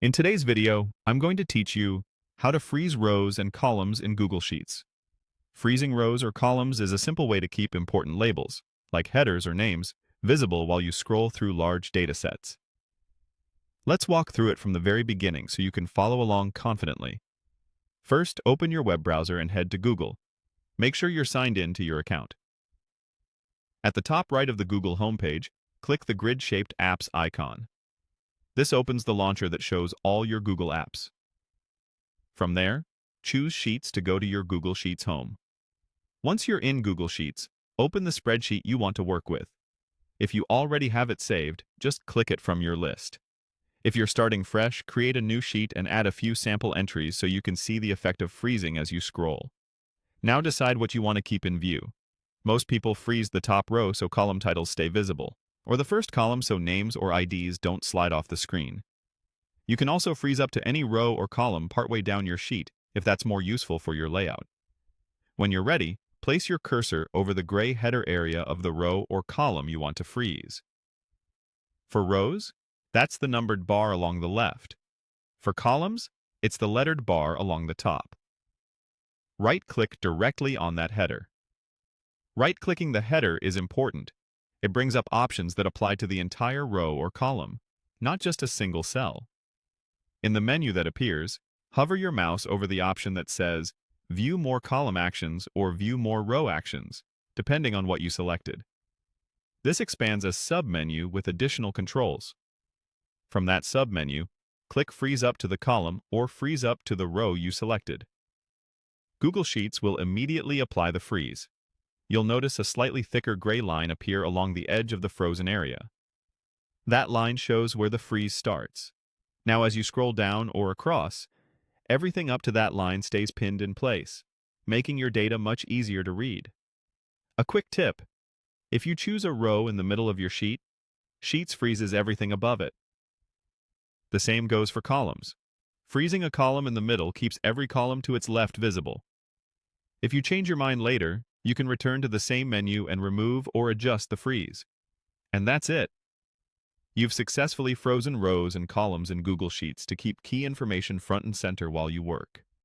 In today's video, I'm going to teach you how to freeze rows and columns in Google Sheets. Freezing rows or columns is a simple way to keep important labels, like headers or names, visible while you scroll through large data sets. Let's walk through it from the very beginning so you can follow along confidently. First, open your web browser and head to Google. Make sure you're signed in to your account. At the top right of the Google homepage, click the grid-shaped apps icon. This opens the launcher that shows all your Google apps. From there, choose Sheets to go to your Google Sheets home. Once you're in Google Sheets, open the spreadsheet you want to work with. If you already have it saved, just click it from your list. If you're starting fresh, create a new sheet and add a few sample entries so you can see the effect of freezing as you scroll. Now decide what you want to keep in view. Most people freeze the top row so column titles stay visible, or the first column so names or IDs don't slide off the screen. You can also freeze up to any row or column partway down your sheet if that's more useful for your layout. When you're ready, place your cursor over the gray header area of the row or column you want to freeze. For rows, that's the numbered bar along the left. For columns, it's the lettered bar along the top. Right-click directly on that header. Right-clicking the header is important. It brings up options that apply to the entire row or column, not just a single cell. In the menu that appears, hover your mouse over the option that says View More Column Actions or View More Row Actions, depending on what you selected. This expands a sub-menu with additional controls. From that sub-menu, click Freeze Up to the column or Freeze Up to the row you selected. Google Sheets will immediately apply the freeze. You'll notice a slightly thicker gray line appear along the edge of the frozen area. That line shows where the freeze starts. Now as you scroll down or across, everything up to that line stays pinned in place, making your data much easier to read. A quick tip: if you choose a row in the middle of your sheet, Sheets freezes everything above it. The same goes for columns. Freezing a column in the middle keeps every column to its left visible. If you change your mind later, you can return to the same menu and remove or adjust the freeze. And that's it. You've successfully frozen rows and columns in Google Sheets to keep key information front and center while you work.